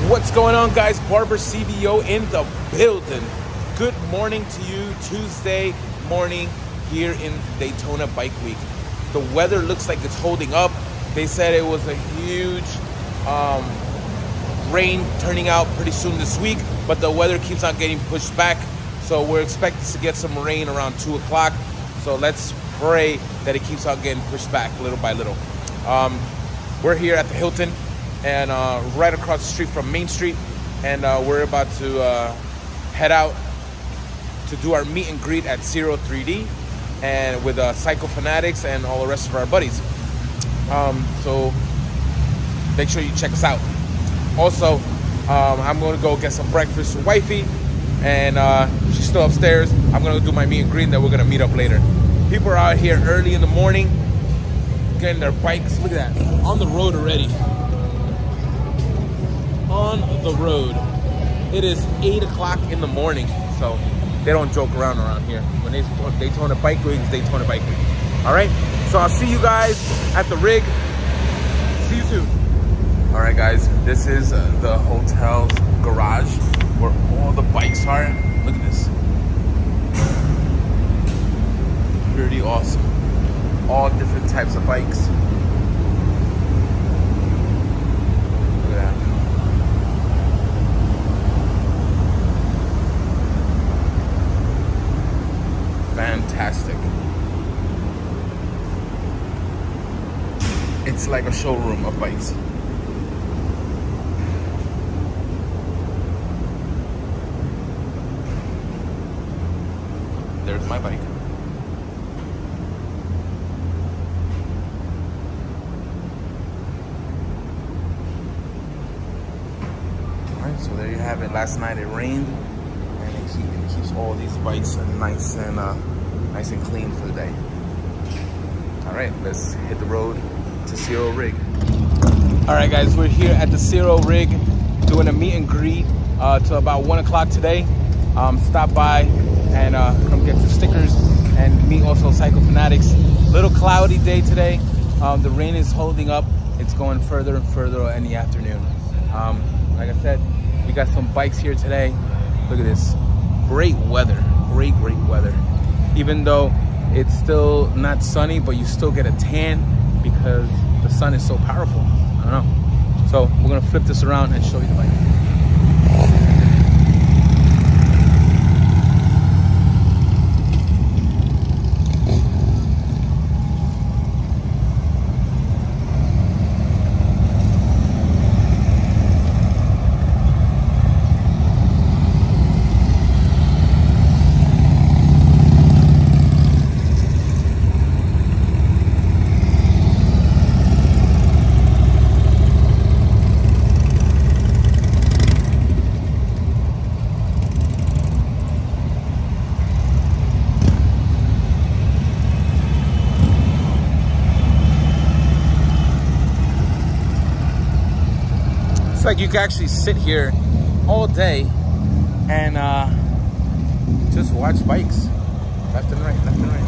What's going on, guys? Barber CBO in the building. Good morning to you. Tuesday morning here in Daytona Bike Week. The weather looks like it's holding up. They said it was a huge rain turning out pretty soon this week, but the weather keeps on getting pushed back. So we're expecting to get some rain around 2 o'clock. So let's pray that it keeps on getting pushed back little by little. We're here at the Hilton and right across the street from Main Street, and we're about to head out to do our meet and greet at Ciro 3D and with Cycle Fanatics and all the rest of our buddies. So make sure you check us out. Also, I'm going to go get some breakfast for wifey, and she's still upstairs. I'm going to do my meet and greet, and then we're going to meet up later. People are out here early in the morning getting their bikes. Look at that, on the road already. On the road. It is 8 o'clock in the morning, so they don't joke around here. When they Daytona Bike Week, it's Daytona Bike Week. All right, so I'll see you guys at the rig. See you soon. All right, guys, this is the hotel's garage where all the bikes are. Look at this. Pretty awesome. All different types of bikes. Look at that. Fantastic. It's like a showroom of bikes. There's my bike. Alright, so there you have it. Last night it rained, and it keeps all these bikes nice and clean for the day. Alright, let's hit the road to Ciro rig. Alright, guys, we're here at the Ciro rig doing a meet and greet till about 1 o'clock today. Stop by and come get the stickers and meet also Cycle Fanatics. Little cloudy day today. The rain is holding up. It's going further and further in the afternoon. Like I said, we got some bikes here today. Look at this. Great weather. Great weather. Even though it's still not sunny, but you still get a tan because the sun is so powerful. I don't know. So we're gonna flip this around and show you the bike. Like you can actually sit here all day and just watch bikes left and right, left and right.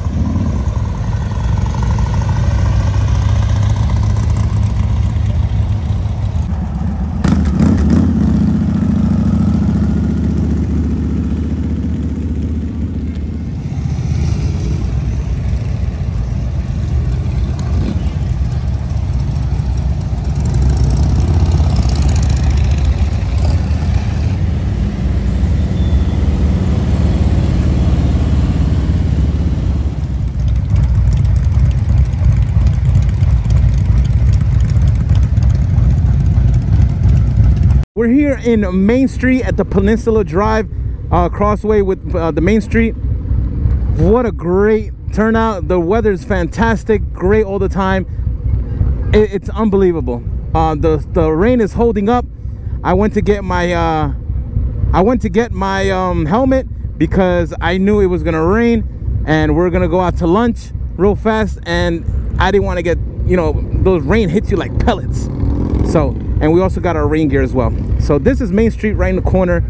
We're here in Main Street at the Peninsula Drive crossway with the Main Street. What a great turnout. The weather is fantastic, great all the time. It's unbelievable. The rain is holding up. I went to get my helmet because I knew it was gonna rain, and we're gonna go out to lunch real fast, and I didn't want to get, you know, those rain hits you like pellets. So, and we also got our rain gear as well. So this is Main Street right in the corner.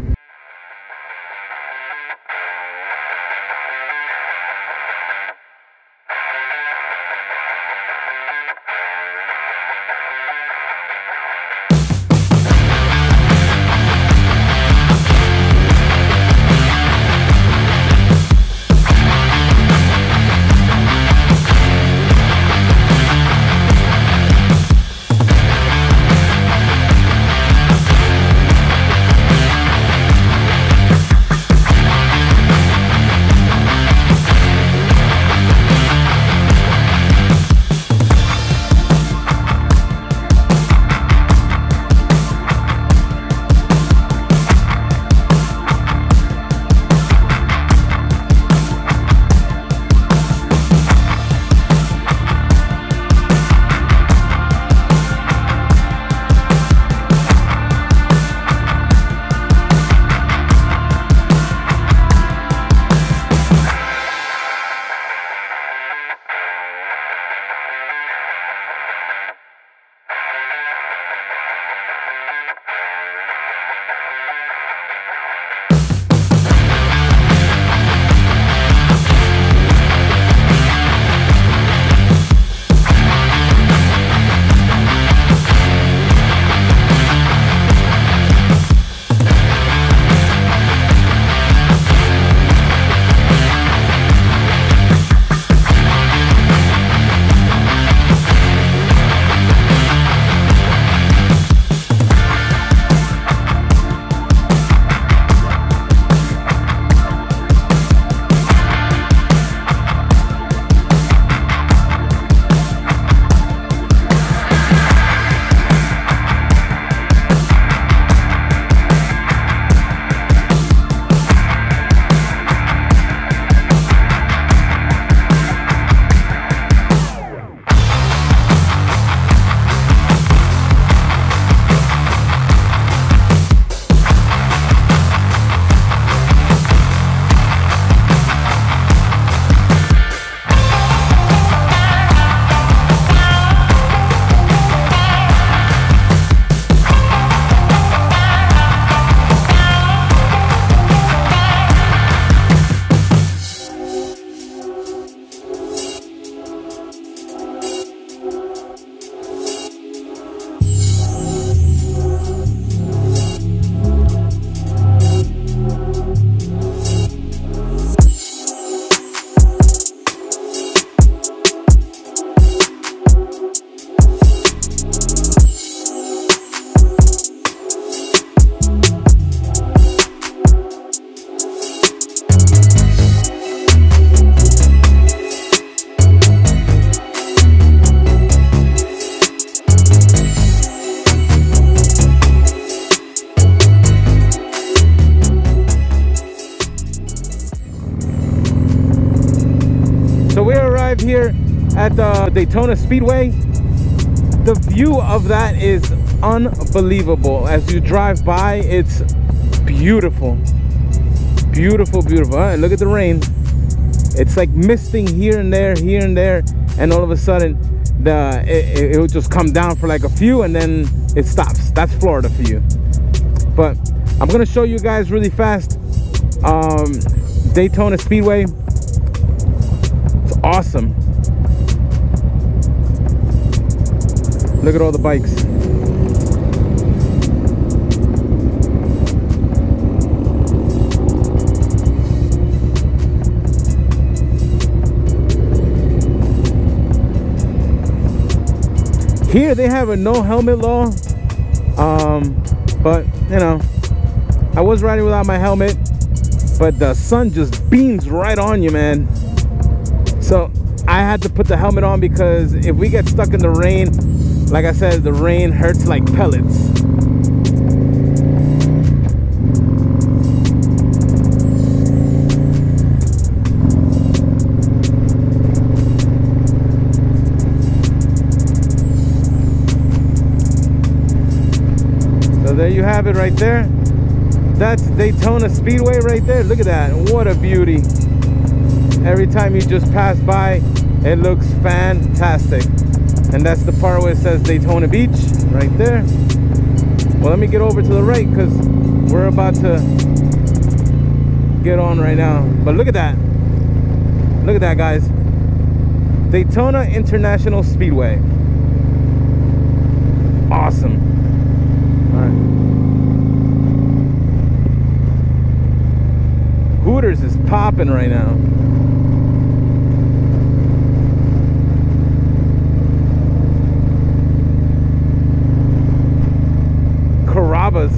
here at the Daytona Speedway. The view of that is unbelievable. As you drive by, it's beautiful. Beautiful, beautiful. And look at the rain. It's like misting here and there, and all of a sudden it will just come down for like a few and then it stops. That's Florida for you. But I'm gonna show you guys really fast Daytona Speedway. It's awesome. Look at all the bikes. Here they have a no helmet law, but you know, I was riding without my helmet, but the sun just beams right on you, man. So I had to put the helmet on because if we get stuck in the rain, like I said, the rain hurts like pellets. So there you have it right there. That's Daytona Speedway right there. Look at that. What a beauty. Every time you just pass by, it looks fantastic. And that's the part where it says Daytona Beach right there. Well, let me get over to the right because we're about to get on right now. But look at that. Look at that, guys. Daytona International Speedway. Awesome. All right. Hooters is popping right now. Carrabba's.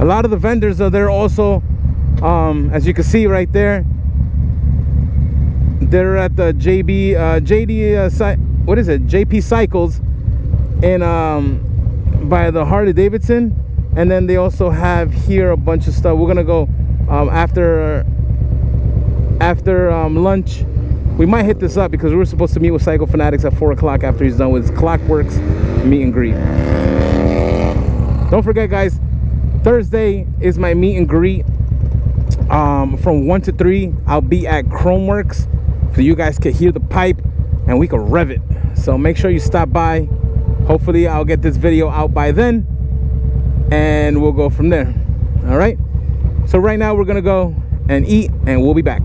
A lot of the vendors are there also. As you can see right there, they're at the JP Cycles in by the Harley Davidson, and then they also have here a bunch of stuff. We're gonna go after lunch. We might hit this up because we were supposed to meet with Cycle Fanatics at 4 o'clock after he's done with his Clockworks meet and greet. Don't forget, guys, Thursday is my meet and greet. From 1 to 3, I'll be at KROME WERKS, so you guys can hear the pipe and we can rev it. So make sure you stop by. Hopefully I'll get this video out by then and we'll go from there. All right, so right now we're gonna go and eat and we'll be back.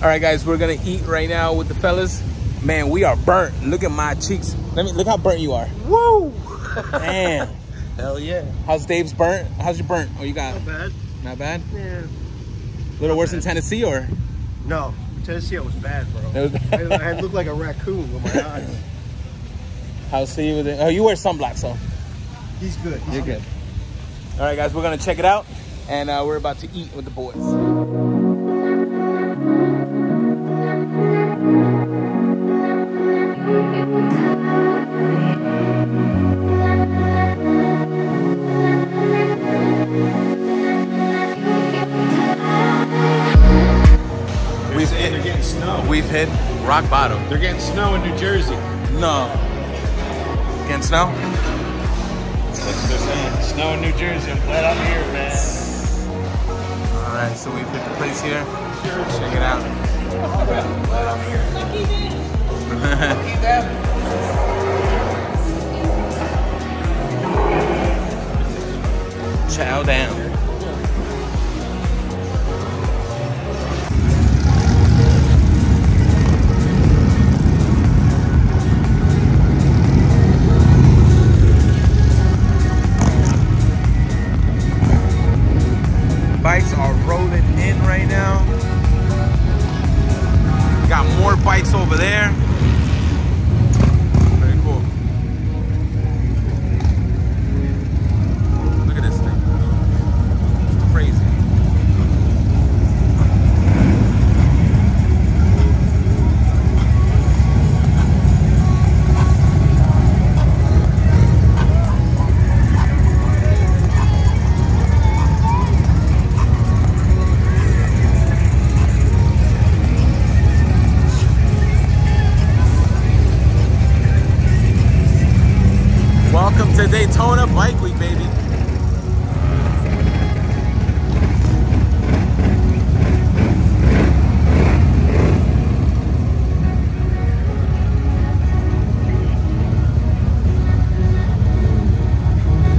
All right, guys, we're gonna eat right now with the fellas. Man, we are burnt. Look at my cheeks. Look how burnt you are. Woo! Man. Hell yeah. How's Dave's burnt? How's your burnt? Oh, you got Not bad. Not bad? Yeah. A little worse than Tennessee, or? No, Tennessee, it was bad, bro. It was bad. I looked like a raccoon with my eyes. How's Steve with it? Oh, you wear sunblock, so. He's good. You're good. All right, guys, we're gonna check it out, and we're about to eat with the boys. They're getting snow. We've hit rock bottom. They're getting snow in New Jersey. No. Getting snow? That's what they're saying. Snow in New Jersey. I'm glad I'm here, man. All right, so we've hit the place here. Check it out. Glad I'm here. Lucky them. Chow down. Bikes are rolling in right now. Got more bikes over there. Very cool. Look at this thing. It's crazy. Welcome to Daytona Bike Week, baby.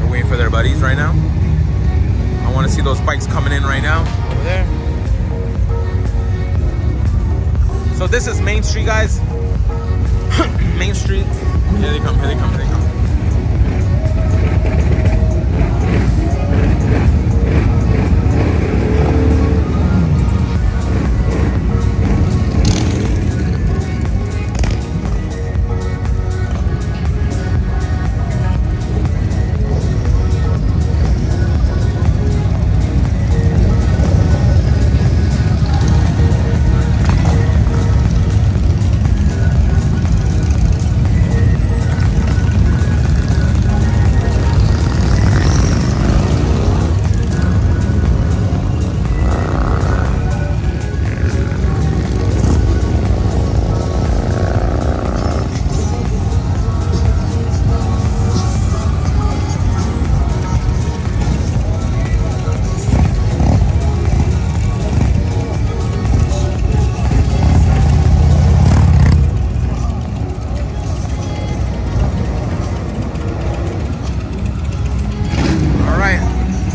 We're waiting for their buddies right now. I want to see those bikes coming in right now. Over there. So this is Main Street, guys. Main Street. Here they come, here they come, here they come.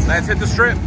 Let's hit the strip.